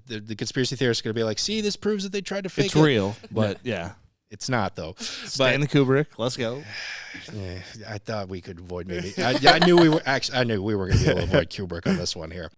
the conspiracy theorists are going to be like, see, this proves that they tried to fake it. It's real, but yeah. It's not, though. Stanley Kubrick, let's go. Yeah, I thought we could avoid maybe. I knew we were going to be able to avoid Kubrick on this one here.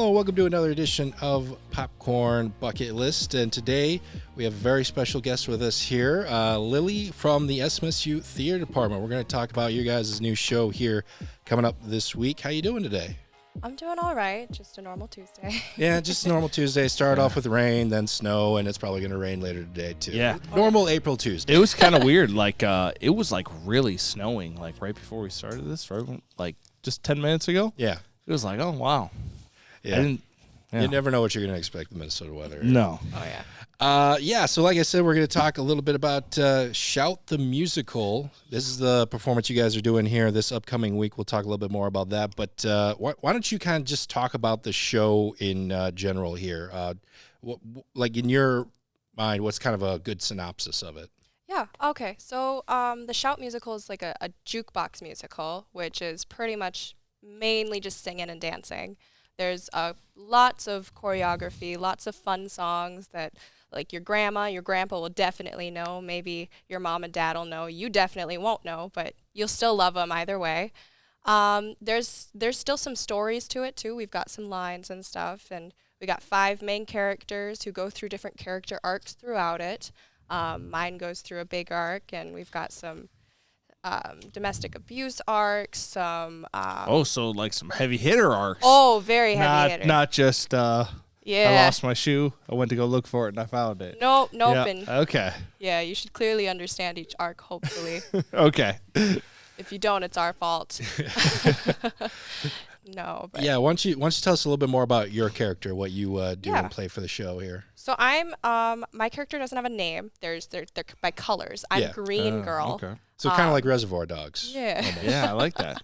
Welcome to another edition of Popcorn Bucket List, and today we have a very special guest with us here, Lily from the SMSU Theater Department. We're going to talk about you guys' new show here coming up this week. How you doing today? I'm doing all right, just a normal Tuesday. Yeah, just a normal Tuesday. Started off with rain, then snow, and it's probably going to rain later today too. Yeah. Normal April Tuesday. It was kind of weird. Like, it was like really snowing, like right before we started this, right? Like just 10 minutes ago. Yeah. It was like, oh, wow. Yeah. You never know what you're going to expect the Minnesota weather. No. Oh, yeah. So like I said, we're going to talk a little bit about Shout the Musical. This is the performance you guys are doing here this upcoming week. We'll talk a little bit more about that. But why don't you kind of just talk about the show in general here? Like in your mind, what's kind of a good synopsis of it? Yeah, okay. So the Shout Musical is like a jukebox musical, which is pretty much mainly just singing and dancing. There's lots of choreography, lots of fun songs that like your grandma, your grandpa will definitely know. Maybe your mom and dad will know. You definitely won't know, but you'll still love them either way. There's still some stories to it too. We've got some lines and stuff, and we got 5 main characters who go through different character arcs throughout it. Mine goes through a big arc, and we've got some domestic abuse arcs, some so like some heavy hitter arcs. Oh, very heavy hitter. Not just I lost my shoe. I went to go look for it and I found it. Nope. Yeah. And Okay. yeah, you should clearly understand each arc, hopefully. Okay. If you don't, it's our fault. No, but Yeah, why don't you tell us a little bit more about your character, what you do and play for the show here? So I'm my character doesn't have a name. They're by colors. I'm Green Girl. Okay. So kind of like Reservoir Dogs. Yeah. Almost. Yeah, I like that.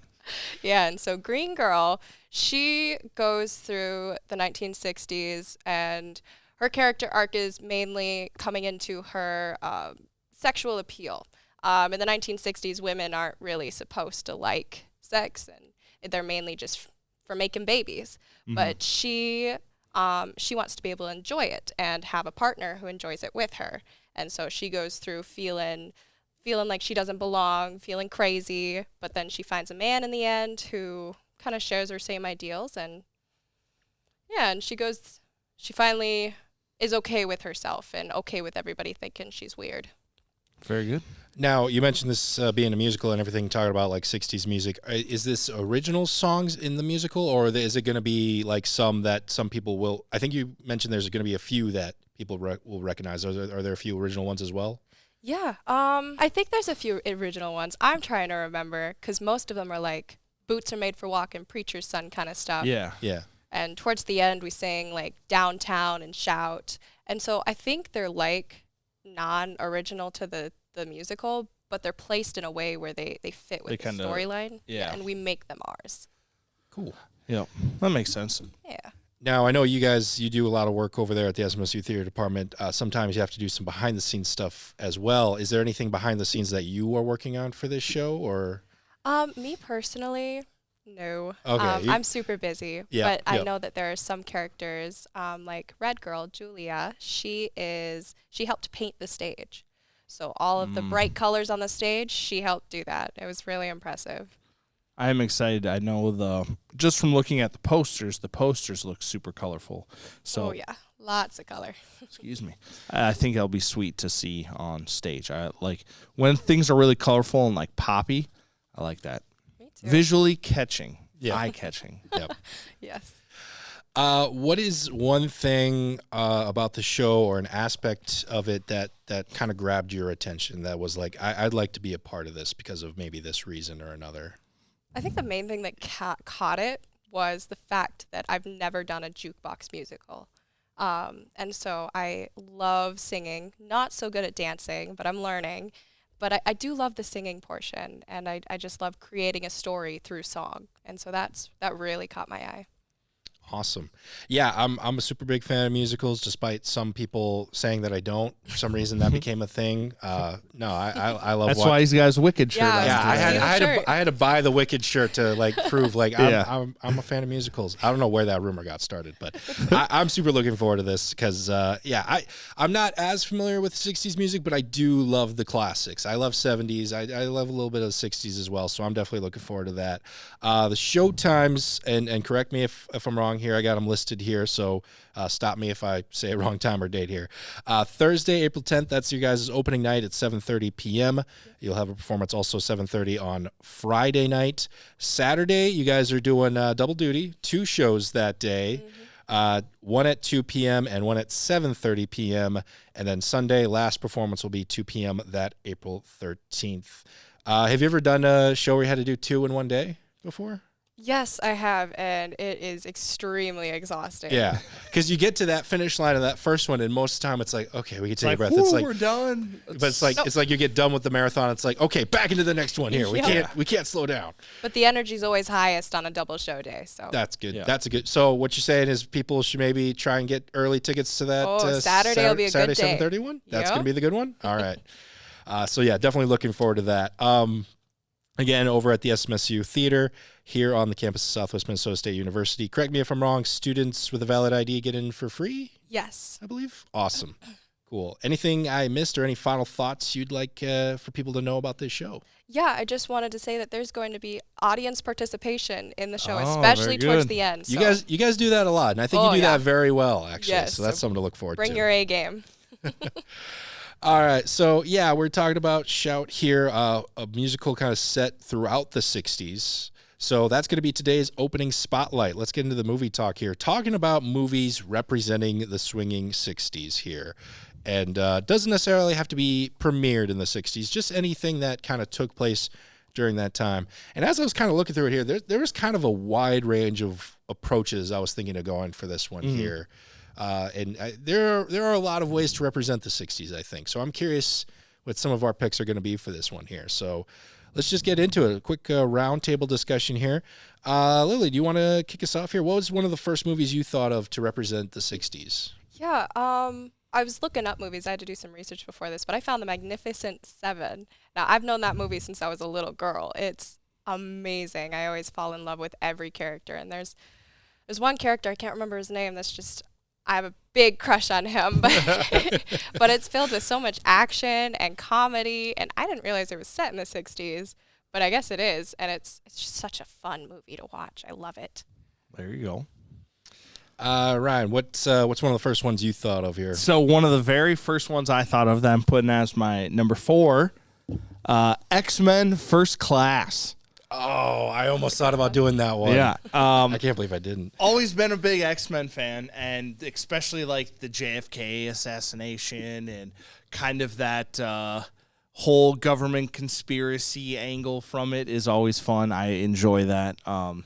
Yeah, and so Green Girl, she goes through the 1960s, and her character arc is mainly coming into her sexual appeal. In the 1960s, women aren't really supposed to like sex, and they're mainly just for making babies. Mm-hmm. But she wants to be able to enjoy it and have a partner who enjoys it with her. And so she goes through feeling like she doesn't belong, feeling crazy, but then she finds a man in the end who kind of shares her same ideals, and she finally is okay with herself and okay with everybody thinking she's weird. Very good. Now, you mentioned this being a musical and everything, talking about like 60s music. Is this original songs in the musical, or is it going to be like some that some people will? I think you mentioned there's going to be a few that people will recognize. Are there a few original ones as well? Yeah, I think there's a few original ones. I'm trying to remember because most of them are like boots are made for walking, preacher's son kind of stuff. Yeah. Yeah. And towards the end, we sing like downtown and shout. And so I think they're like non-original to the musical, but they're placed in a way where they fit with the storyline. Yeah. And we make them ours. Cool. Yeah, that makes sense. Yeah. Now, I know you do a lot of work over there at the SMSU Theater Department. Sometimes you have to do some behind-the-scenes stuff as well. Is there anything behind the scenes that you are working on for this show, or? Me personally, no. Okay. I'm super busy, but I know that there are some characters, like Red Girl, Julia. She helped paint the stage. So all of the bright colors on the stage, she helped do that. It was really impressive. I'm excited. I know just from looking at the posters look super colorful. So oh yeah, lots of color. Excuse me. I think it'll be sweet to see on stage. I like when things are really colorful and like poppy. I like that. Me too. Visually catching, eye catching. Yep. Yes. What is one thing about the show or an aspect of it that kind of grabbed your attention that was like, I'd like to be a part of this because of maybe this reason or another? I think the main thing that caught it was the fact that I've never done a jukebox musical. And so I love singing, not so good at dancing, but I'm learning. But I do love the singing portion, and I just love creating a story through song. And so that really caught my eye. Awesome. Yeah, I'm a super big fan of musicals, despite some people saying that I don't. For some reason, that became a thing. No, I love. That's why he's got his Wicked shirt. Yeah, on. Yeah, Shirt. I had to buy the Wicked shirt to like prove like Yeah. I'm a fan of musicals. I don't know where that rumor got started, but I'm super looking forward to this because I'm not as familiar with 60s music, but I do love the classics. I love 70s. I love a little bit of 60s as well, so I'm definitely looking forward to that. The show times, and correct me if I'm wrong here. I got them listed here, so stop me if I say a wrong time or date here. Thursday, April 10th, that's your guys' opening night at 7:30 p.m. You'll have a performance also 7:30 on Friday night. Saturday, you guys are doing double duty, 2 shows that day. One at 2 p.m. and one at 7:30 p.m. And then Sunday, last performance will be 2 p.m. that April 13th. Have you ever done a show where you had to do 2 in one day before? Yes, I have, and it is extremely exhausting. Yeah, because you get to that finish line of that first one, and most of the time it's like, okay, we can take a breath. Whew, It's like we're done. but it's like you get done with the marathon. It's like, okay, back into the next one here. We can't slow down. But the energy's always highest on a double show day. So That's good. Yeah. That's a good. So what you're saying is people should maybe try and get early tickets to that. Saturday will be a good Saturday day. 7:30 one. That's Yep. gonna be the good one. All right. So yeah, definitely looking forward to that. Again, over at the SMSU Theater here on the campus of Southwest Minnesota State University. Correct me if I'm wrong. Students with a valid ID get in for free, yes. I believe. Awesome. Cool. Anything I missed or any final thoughts you'd like for people to know about this show? Yeah, I just wanted to say that there's going to be audience participation in the show, Oh, especially very towards good. the end. You so guys do that a lot, and I think you Oh, do yeah. that very well, actually. Yes, So that's so something to look forward to. bring your A game. All right, so yeah, we're talking about Shout here, a musical kind of set throughout the 60s. So that's going to be today's opening spotlight. Let's get into the movie talk here. Talking about movies representing the swinging 60s here. And doesn't necessarily have to be premiered in the 60s, just anything that kind of took place during that time. And as I was kind of looking through it here, there was kind of a wide range of approaches I was thinking of going for this one here. There are a lot of ways to represent the 60s, I think. So I'm curious what some of our picks are going to be for this one here. So let's just get into it. A quick roundtable discussion here. Lily, do you want to kick us off here? What was one of the first movies you thought of to represent the 60s? Yeah, I was looking up movies. I had to do some research before this, but I found The Magnificent Seven. Now, I've known that movie since I was a little girl. It's amazing. I always fall in love with every character, and there's one character, I can't remember his name, that's just, I have a big crush on him, but it's filled with so much action and comedy, and I didn't realize it was set in the 60s, but I guess it is, and it's just such a fun movie to watch. I love it. There you go. Ryan, what's one of the first ones you thought of here? So one of the very first ones I thought of that I'm putting as my number 4, X-Men First Class. Oh, I almost thought about doing that one. Yeah. I can't believe I didn't. Always been a big X-Men fan, and especially like the JFK assassination and kind of that whole government conspiracy angle from it is always fun. I enjoy that. And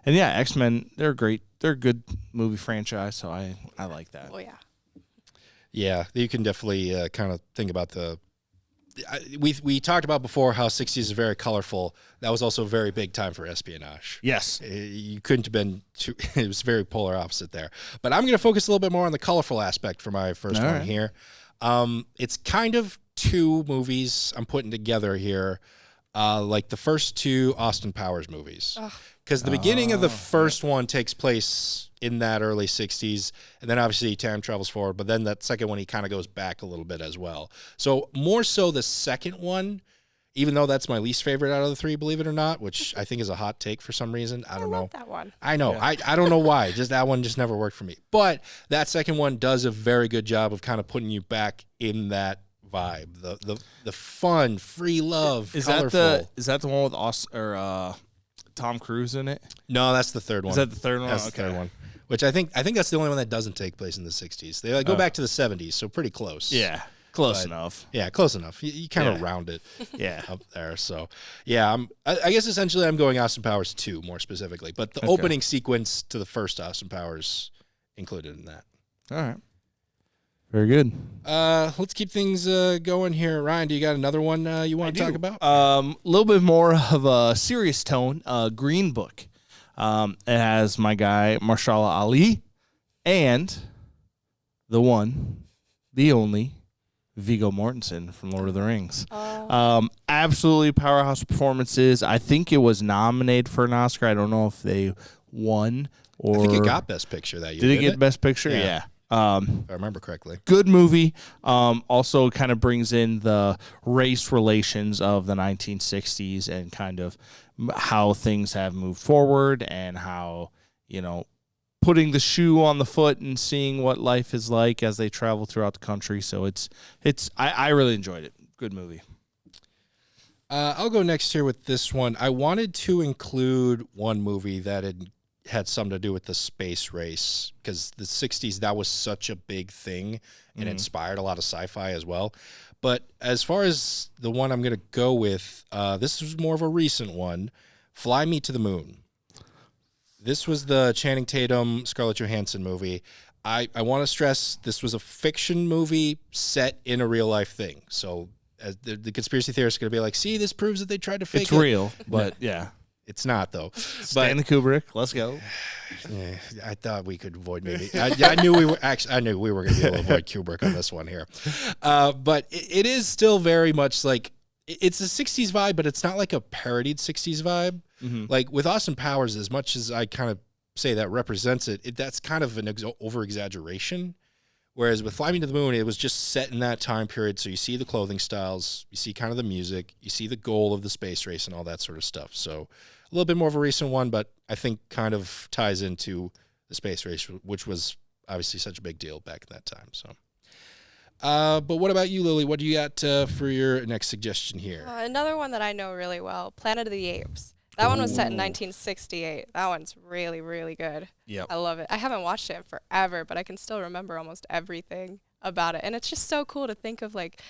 yeah, X-Men, they're great. They're a good movie franchise, so I like that. Oh, yeah. Yeah, you can definitely kind of think about we talked about before how 60s is very colorful. That was also a very big time for espionage. Yes. You couldn't have been too, it was very polar opposite there. But I'm going to focus a little bit more on the colorful aspect for my first one here. It's kind of 2 movies I'm putting together here, like the first 2 Austin Powers movies. Because the beginning of the first one takes place in that early 60s, and then obviously time travels forward, but then that second one, he kind of goes back a little bit as well. So more so the second one, even though that's my least favorite out of the 3, believe it or not, which I think is a hot take for some reason. I don't know. Love that one. I know. Yeah. I don't know why. Just that one just never worked for me. But that second one does a very good job of kind of putting you back in that vibe. The fun, free love, colorful. Is that the one with Tom Cruise in it? No, that's the third one. Is that the third one? That's the third one. Which I think that's the only one that doesn't take place in the 60s. They go back to the 70s, so pretty close. Yeah, close enough. Yeah, close enough. You kind of round it Yeah. up there. So, yeah, I guess essentially I'm going Austin Powers 2 more specifically, but the opening sequence to the first Austin Powers included in that. All right. Very good. Let's keep things going here. Ryan, do you got another one you want to talk about? A little bit more of a serious tone. Green Book. It has my guy Marshala Ali and the one, the only, Viggo Mortensen from Lord of the Rings. Absolutely powerhouse performances. I think it was nominated for an Oscar. I don't know if they won or. I think it got Best Picture that year. Did it get Best Picture? Yeah. If I remember correctly. Good movie. Also kind of brings in the race relations of the 1960s and kind of how things have moved forward and how, putting the shoe on the foot and seeing what life is like as they travel throughout the country. So I really enjoyed it. Good movie. I'll go next here with this one. I wanted to include one movie that had something to do with the space race because the 60s, that was such a big thing and inspired a lot of sci-fi as well. But as far as the one I'm going to go with, this is more of a recent one, Fly Me to the Moon. This was the Channing Tatum, Scarlett Johansson movie. I want to stress this was a fiction movie set in a real-life thing. So as the conspiracy theorists are going to be like, see, this proves that they tried to fake it. It's real, but yeah. It's not, though. Stanley Kubrick, let's go. Yeah, I thought we could avoid maybe. I knew we were going to be able to avoid Kubrick on this one here. But it is still very much like it's a 60s vibe, but it's not like a parodied 60s vibe. Mm-hmm. Like with Austin Powers, as much as I kind of say that represents it, that's kind of an over-exaggeration. Whereas with Fly Me to the Moon, it was just set in that time period. So you see the clothing styles, you see kind of the music, you see the goal of the space race and all that sort of stuff. So a little bit more of a recent one, but I think kind of ties into the space race, which was obviously such a big deal back in that time. So, but what about you, Lily? What do you got for your next suggestion here? Another one that I know really well, Planet of the Apes. That one was set in 1968. That one's really, really good. Yep. I love it. I haven't watched it in forever, but I can still remember almost everything about it. And it's just so cool to think of like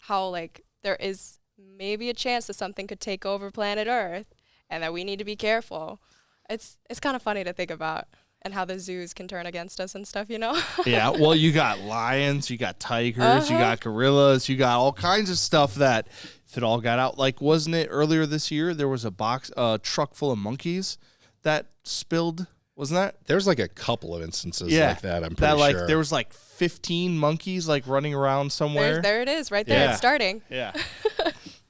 how like there is maybe a chance that something could take over planet Earth and that we need to be careful. It's kind of funny to think about and how the zoos can turn against us and stuff, Yeah, well, you got lions, you got tigers, you got gorillas, you got all kinds of stuff that if it all got out, like wasn't it earlier this year there was a truck full of monkeys that spilled, wasn't that? There's like a couple of instances like that, I'm pretty sure. There was like 15 monkeys like running around somewhere. There it is, right there. Yeah. It's starting. Yeah.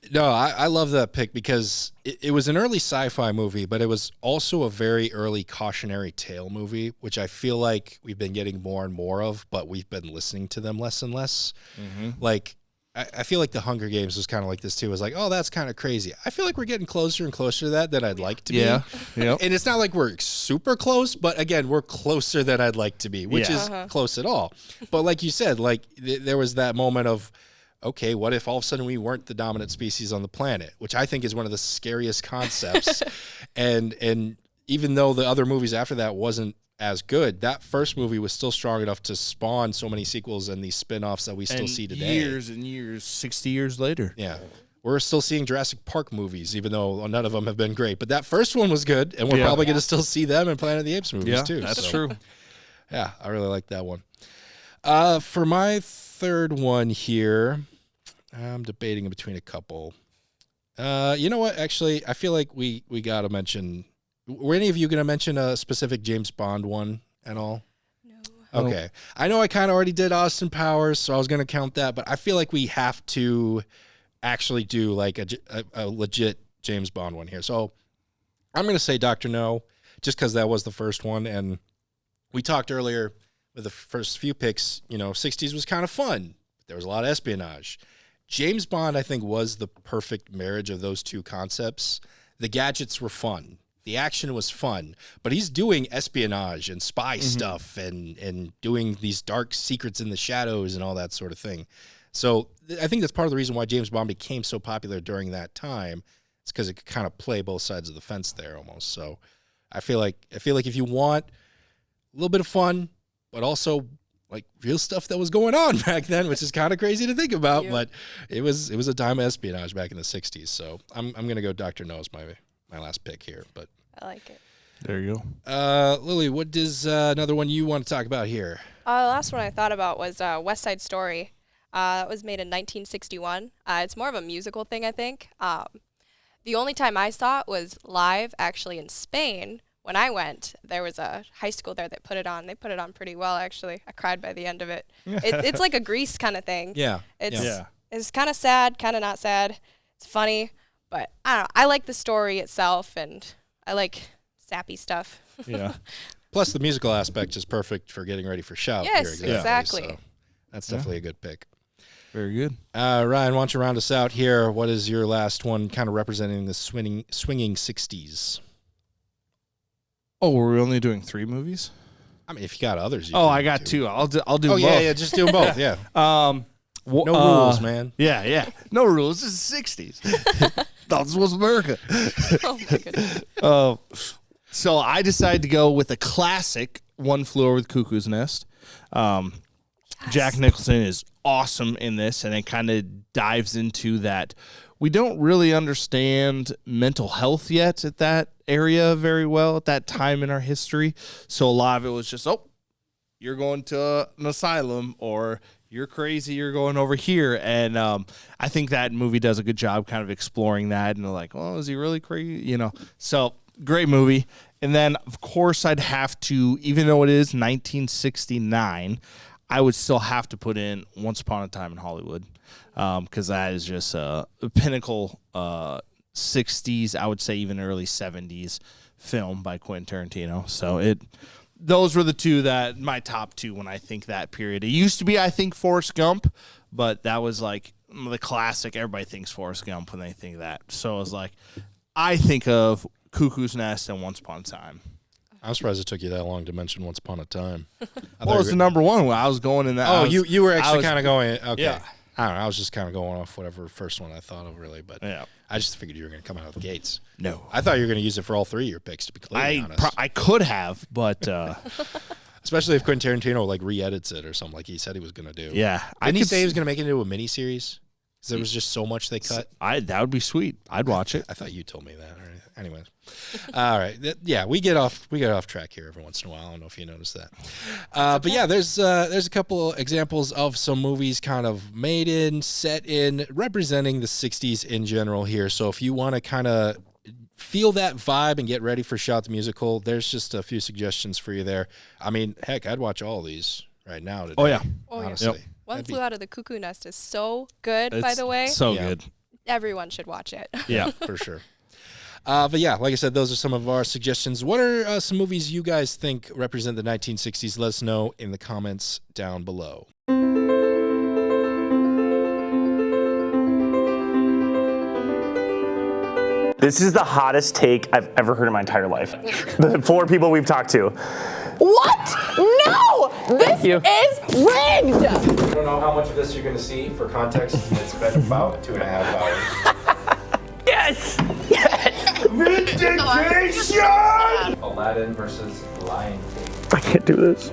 No, I love that pick because it was an early sci-fi movie, but it was also a very early cautionary tale movie, which I feel like we've been getting more and more of, but we've been listening to them less and less. Mm-hmm. Like, I feel like the Hunger Games was kind of like this too. It was like, oh, that's kind of crazy. I feel like we're getting closer and closer to that than I'd like to be. Yeah. Yep. And it's not like we're super close, but again, we're closer than I'd like to be, which is close at all. But like you said, like there was that moment of, okay, what if all of a sudden we weren't the dominant species on the planet, which I think is one of the scariest concepts. and even though the other movies after that wasn't as good, that first movie was still strong enough to spawn so many sequels and these spin-offs that we still see today. Years and years, 60 years later. Yeah. We're still seeing Jurassic Park movies, even though none of them have been great. But that first one was good, and we're probably going to still see them in Planet of the Apes movies too. That's true. Yeah, I really like that one. For my third one here, I'm debating in between a couple. You know what? Actually, I feel like we got to mention. Were any of you going to mention a specific James Bond one at all? No. Okay. I know I kind of already did Austin Powers, so I was going to count that, but I feel like we have to actually do like a legit James Bond one here. So I'm going to say Dr. No, just because that was the first one, and we talked earlier with the first few picks, 60s was kind of fun. There was a lot of espionage. James Bond, I think, was the perfect marriage of those two concepts. The gadgets were fun. The action was fun. But he's doing espionage and spy stuff and doing these dark secrets in the shadows and all that sort of thing. So I think that's part of the reason why James Bond became so popular during that time. It's because it could kind of play both sides of the fence there almost. So I feel like if you want a little bit of fun, but also like real stuff that was going on back then, which is kind of crazy to think about, but it was a time of espionage back in the 60s. So I'm going to go Dr. No as my last pick here, but I like it. There you go. Lily, what is another one you want to talk about here? The last one I thought about was West Side Story. That was made in 1961. It's more of a musical thing, I think. The only time I saw it was live, actually, in Spain. When I went, there was a high school there that put it on. They put it on pretty well, actually. I cried by the end of it. It's like a Grease kind of thing. Yeah. It's kind of sad, kind of not sad. It's funny, but I don't know. I like the story itself, and I like sappy stuff. Yeah. Plus, the musical aspect is perfect for getting ready for Shout. Yes, here, exactly. So that's definitely a good pick. Very good. Ryan, why don't you round us out here? What is your last one kind of representing the swinging 60s? Oh, were we only doing 3 movies? I mean, if you got others. I got 2. I'll do both. Yeah, just do them both, yeah. No rules, man. Yeah. No rules. This is 60s. Thought this was America. Oh, my goodness. So I decided to go with a classic, One Flew Over the Cuckoo's Nest. Jack Nicholson is awesome in this, and it kind of dives into that. We don't really understand mental health yet at that area very well at that time in our history. So a lot of it was just, you're going to an asylum, or you're crazy, you're going over here. And I think that movie does a good job kind of exploring that. And they're like, is he really crazy? So great movie. And then, of course, I'd have to, even though it is 1969, I would still have to put in Once Upon a Time in Hollywood, because that is just a pinnacle 60s, I would say even early 70s film by Quentin Tarantino. So those were the two that my top 2 when I think that period. It used to be, I think, Forrest Gump, but that was like the classic. Everybody thinks Forrest Gump when they think that. So it was like, I think of Cuckoo's Nest and Once Upon a Time. I'm surprised it took you that long to mention Once Upon a Time. Well, it's the number one when I was going in that. Oh, you were actually kind of going, okay. Yeah. I don't know. I was just kind of going off whatever first one I thought of, really. But yeah. I just figured you were going to come out of the gates. No. I thought you were going to use it for all 3 of your picks, to be completely honest. I could have, but... Especially if Quentin Tarantino, re-edits it or something like he said he was going to do. Yeah. Didn't he say he was going to make it into a miniseries? Because there was just so much they cut. That would be sweet. I'd watch it. I thought you told me that. Anyways. All right. We get off track here every once in a while. I don't know if you noticed that. But yeah, there's a couple examples of some movies kind of made in, set in, representing the 60s in general here. So if you want to kind of feel that vibe and get ready for Shout the Musical, there's just a few suggestions for you there. I mean, heck, I'd watch all these right now today. Oh, yeah. Honestly. Yep. One Flew Out of the Cuckoo Nest is so good, by the way. So good. Everyone should watch it. Yeah. For sure. But yeah, like I said, those are some of our suggestions. What are some movies you guys think represent the 1960s? Let us know in the comments down below. This is the hottest take I've ever heard in my entire life. The 4 people we've talked to. What? No! This is rigged! I don't know how much of this you're going to see. For context, it's been about 2.5 hours. Yes! Yes! Vindication! Aladdin versus Lion King. I can't do this.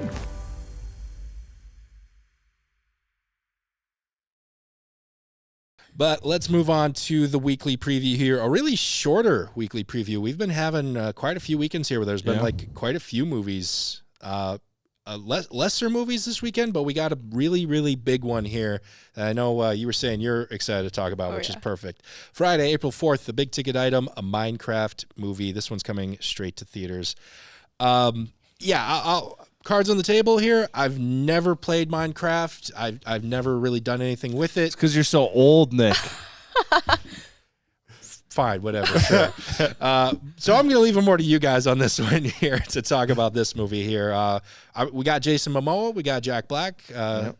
But let's move on to the weekly preview here. A really shorter weekly preview. We've been having quite a few weekends here where there's been quite a few movies. Lesser movies this weekend, but we got a really, really big one here. And I know you were saying you're excited to talk about, which is perfect. Friday, April 4th, the big ticket item, a Minecraft movie. This one's coming straight to theaters. I'll cards on the table here. I've never played Minecraft. I've never really done anything with it. It's because you're so old, Nick. Fine, whatever. Sure. So I'm going to leave it more to you guys on this one here to talk about this movie here. We got Jason Momoa, we got Jack Black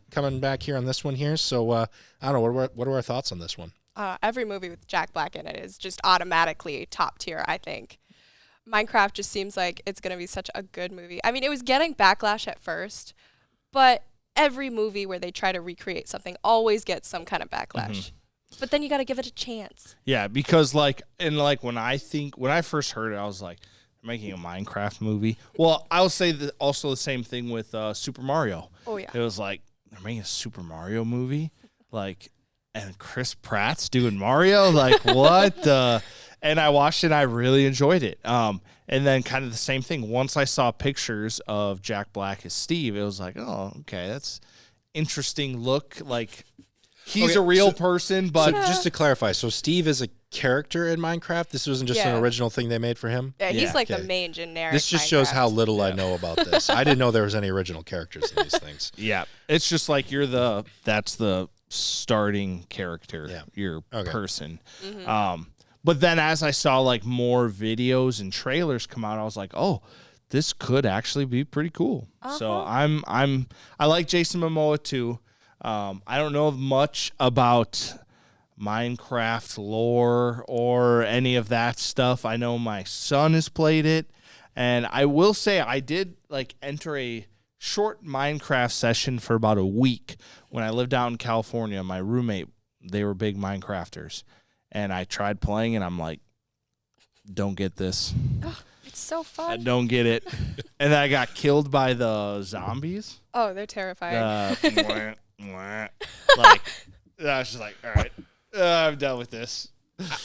coming back here on this one here. So I don't know, what are our thoughts on this one? Every movie with Jack Black in it is just automatically top tier, I think. Minecraft just seems like it's going to be such a good movie. I mean, it was getting backlash at first, but every movie where they try to recreate something always gets some kind of backlash. Mm-hmm. But then you got to give it a chance. Yeah, because when I first heard it, I was like, they're making a Minecraft movie. Well, I will say that also the same thing with Super Mario. Oh, yeah. It was like, they're making a Super Mario movie? And Chris Pratt's doing Mario? Like, what? And I watched it and I really enjoyed it. And then kind of the same thing. Once I saw pictures of Jack Black as Steve, it was like, oh, okay, that's interesting look. Like he's Okay, a real so- person, So but just to clarify, so Steve is a character in Minecraft. This wasn't just an Yeah. original thing they made for him. Yeah, Yeah, he's like okay. the main generic. This just shows how Minecraft. little I know about this. I didn't know there was any original characters in these things. yeah, it's just like that's the starting character, Yeah. your Okay. person. But then as I saw like more videos and trailers come out, I was like, oh, this could actually be pretty cool. So I like Jason Momoa too. I don't know much about Minecraft lore or any of that stuff. I know my son has played it, and I will say I did like enter a short Minecraft session for about a week when I lived out in California. My roommate, they were big Minecrafters, and I tried playing, and I'm like, don't get this. It's so I fun. don't get it. And then I got killed by the zombies. Oh, they're terrifying. Like, I was just like, all right, I'm done with this.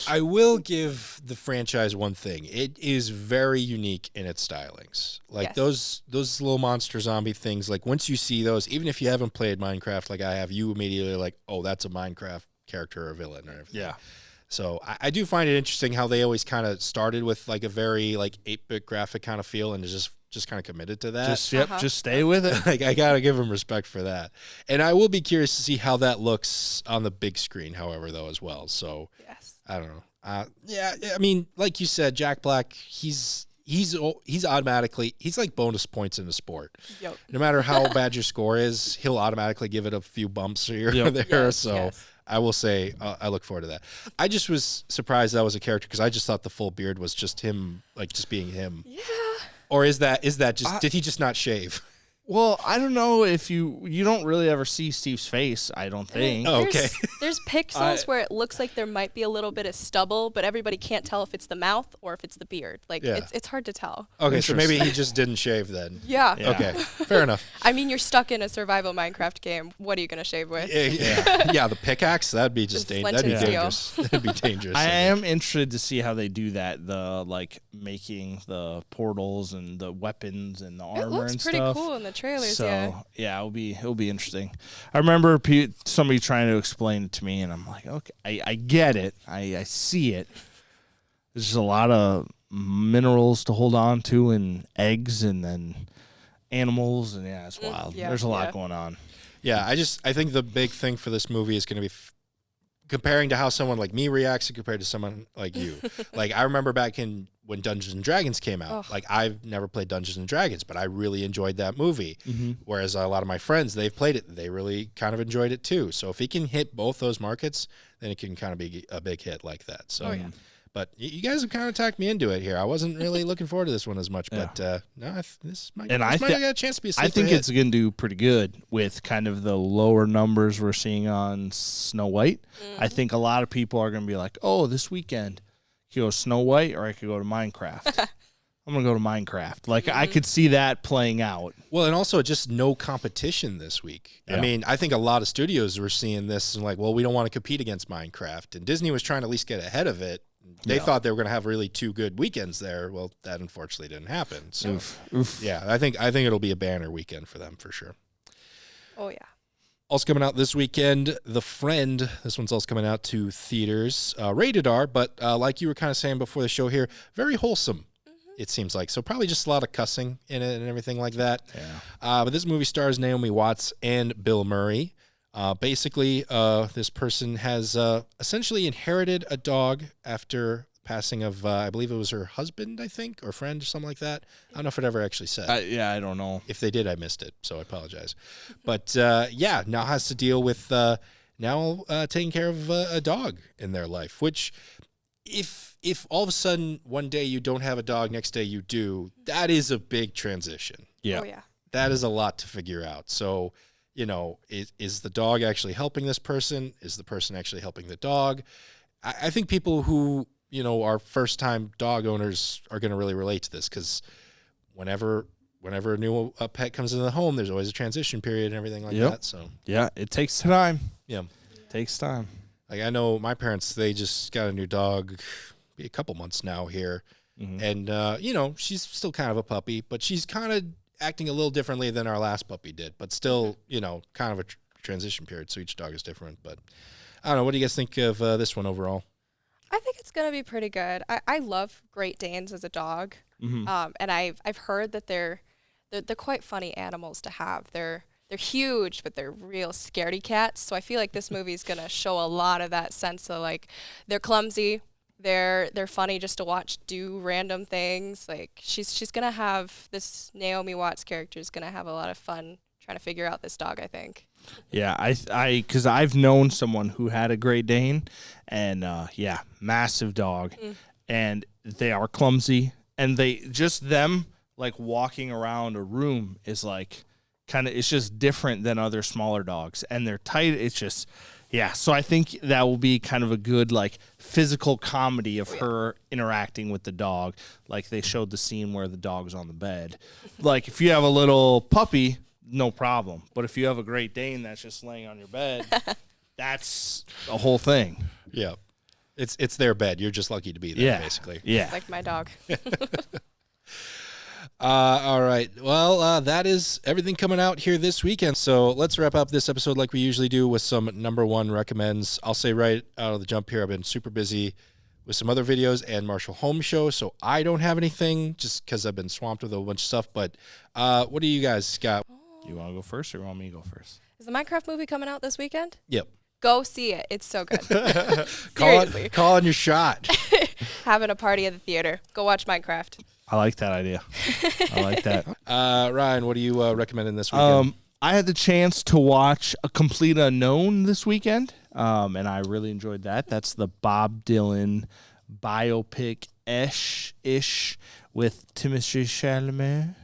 I will give the franchise one thing. It is very unique in its stylings. Like Yes. those little monster zombie things, like once you see those, even if you haven't played Minecraft like I have, you immediately like, oh, that's a Minecraft character or villain or everything. Yeah. So I do find it interesting how they always kind of started with like a very like 8-bit graphic kind of feel and is just kind of committed to that. Just stay with it. Like I gotta give them respect for that. And I will be curious to see how that looks on the big screen, however, though, as well. So Yes. I don't know. Yeah, I mean, like you said, Jack Black, he's automatically, he's like bonus points in the sport. Yep. No matter how bad your score is, he'll automatically give it a few bumps here or Yep. there. Yes, So yes. I will say I look forward to that. I just was surprised that was a character because I just thought the full beard was just him, like just being him. Yeah. Or is that just did he just not shave? Well, I don't know if you don't really ever see Steve's face, I don't think. Oh, okay. There's pixels where it looks like there might be a little bit of stubble, but everybody can't tell if it's the mouth or if it's the beard. Like Yeah. it's hard to tell. Okay, so maybe he just didn't shave then. Yeah. Yeah. Okay, fair enough. I mean, you're stuck in a survival Minecraft game. What are you gonna shave with? Yeah, the pickaxe, that'd be just Just that'd be flint and dangerous. That'd be dangerous. I am interested to see how they do that, the like making the portals and the weapons and the armor It looks and pretty stuff. cool in the trailers. So Yeah. it'll be interesting. I remember somebody trying to explain it to me, and I'm like, okay, I get it, I see it. There's just a lot of minerals to hold on to, and eggs, and then animals, and yeah, it's wild. yeah, There's a lot yeah. going on. Yeah, I think the big thing for this movie is going to be comparing to how someone like me reacts and compared to someone like you. Like I remember back in when Dungeons and Dragons came out. Ugh. Like I've never played Dungeons and Dragons, but I really enjoyed that movie. Mm-hmm. Whereas a lot of my friends, they've played it, they really kind of enjoyed it too. So if he can hit both those markets, then it can kind of be a big hit like that. So Oh, yeah. But you guys have kind of talked me into it here. I wasn't really looking forward to this one as much, but no, this might, And this I might have got a chance to be a sleeper I think hit. it's going to do pretty good with kind of the lower numbers we're seeing on Snow White. I think a lot of people are going to be like, oh, this weekend, I could go Snow White or I could go to Minecraft. I'm going to go to Minecraft. Like, I could see that playing out. Well, and also just no competition this week. I Yeah. mean, I think a lot of studios were seeing this and like, well, we don't want to compete against Minecraft. And Disney was trying to at least get ahead of it. They Yeah. thought they were going to have really 2 good weekends there. Well, that unfortunately didn't happen. So, Oof. yeah, I think it'll be a banner weekend for them for sure. Oh yeah. Also coming out this weekend, The Friend. This one's also coming out to theaters. Rated R, but like you were kind of saying before the show here, very wholesome. It seems like. So probably just a lot of cussing in it and everything like that. Yeah. But this movie stars Naomi Watts and Bill Murray. Basically, this person has essentially inherited a dog after passing of, I believe it was her husband, I think, or friend or something like that. I don't know if it ever actually said. I don't know. If they did, I missed it, so I apologize. But yeah, now has to deal with taking care of a dog in their life, which if all of a sudden one day you don't have a dog, next day you do, that is a big transition. Yeah. Oh yeah. That is a lot to figure out. So, is the dog actually helping this person? Is the person actually helping the dog? I think people who, are first-time dog owners are going to really relate to this because whenever a new pet comes into the home, there's always a transition period and everything like Yep. that. So, Yeah, it takes time. yeah. Takes time. Like I know my parents, they just got a new dog be a couple months now here. And, you know, she's still kind of a puppy, but she's kind of acting a little differently than our last puppy did, but still, you know, kind of a transition period. So each dog is different. But I don't know. What do you guys think of this one overall? I think it's gonna be pretty good. I love Great Danes as a dog, and I've heard that they're quite funny animals to have. They're huge, but they're real scaredy cats. So I feel like this movie's gonna show a lot of that sense of like they're clumsy, they're funny just to watch do random things. Like she's gonna have this Naomi Watts character is gonna have a lot of fun trying to figure out this dog, I think. Yeah, because I've known someone who had a Great Dane, and yeah, massive dog, and they are clumsy, and them like walking around a room is like it's just different than other smaller dogs, and they're tight. It's just so I think that will be kind of a good like physical comedy of her interacting with the dog. Like they showed the scene where the dog's on the bed. Like if you have a little puppy, no problem. But if you have a Great Dane that's just laying on your bed, that's a whole thing. Yeah. It's their bed. You're just lucky to be there, basically. Yeah. Like my dog. All right. Well, that is everything coming out here this weekend. So let's wrap up this episode like we usually do with some number one recommends. I'll say right out of the jump here, I've been super busy with some other videos and Marshall Home Show, so I don't have anything just because I've been swamped with a bunch of stuff. But what do you guys got? You want to go first or you want me to go first? Is the Minecraft movie coming out this weekend? Yep. Go see it. It's so good. Seriously. Calling your shot. Having a party at the theater. Go watch Minecraft. I like that idea. I like that. Ryan, what do you recommend this weekend? I had the chance to watch A Complete Unknown this weekend, and I really enjoyed that. That's the Bob Dylan biopic-ish with Timothée Chalamet.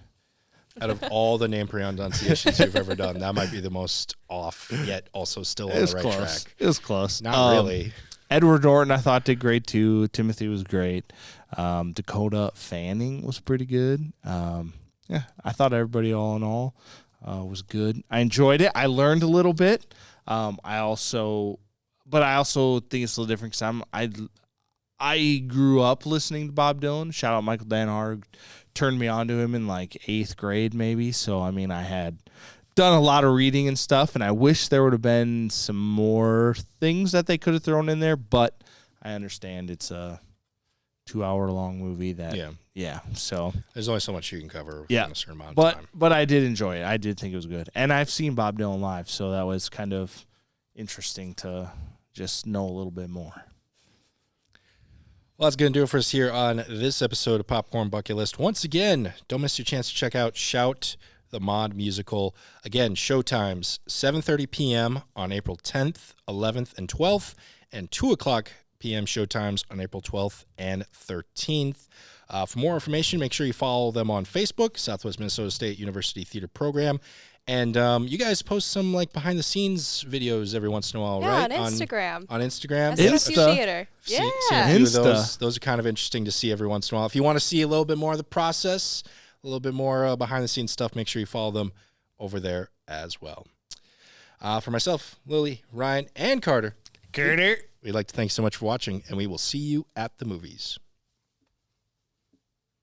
Out of all the name pronunciations you've ever done, that might be the most off, yet also still on the right track. It was close. Not really. Edward Norton, I thought, did great too. Timothy was great. Dakota Fanning was pretty good. Yeah, I thought everybody, all in all, was good. I enjoyed it. I learned a little bit. I also think it's a little different because I grew up listening to Bob Dylan. Shout out Michael Danhar, turned me on to him in like 8th grade maybe. So I mean, I had done a lot of reading and stuff, and I wish there would have been some more things that they could have thrown in there. But I understand it's a 2-hour-long movie. So there's only so much you can cover in a certain amount of time. But I did enjoy it. I did think it was good, and I've seen Bob Dylan live, so that was kind of interesting to just know a little bit more. Well, that's going to do it for us here on this episode of Popcorn Bucket List. Once again, don't miss your chance to check out Shout the Mod Musical. Again, showtimes 7:30 p.m. on April 10th, 11th, and 12th, and 2 o'clock p.m. showtimes on April 12th and 13th. For more information, make sure you follow them on Facebook, Southwest Minnesota State University Theater Program. And you guys post some like behind the scenes videos every once in a while, right? On Instagram. On Instagram. SMSU Theater. Seen Yeah. a few of those. Those are kind of interesting to see every once in a while. If you want to see a little bit more of the process, a little bit more behind the scenes stuff, make sure you follow them over there as well. For myself, Lily, Ryan, and Carter, we'd like to thank you so much for watching, and we will see you at the movies.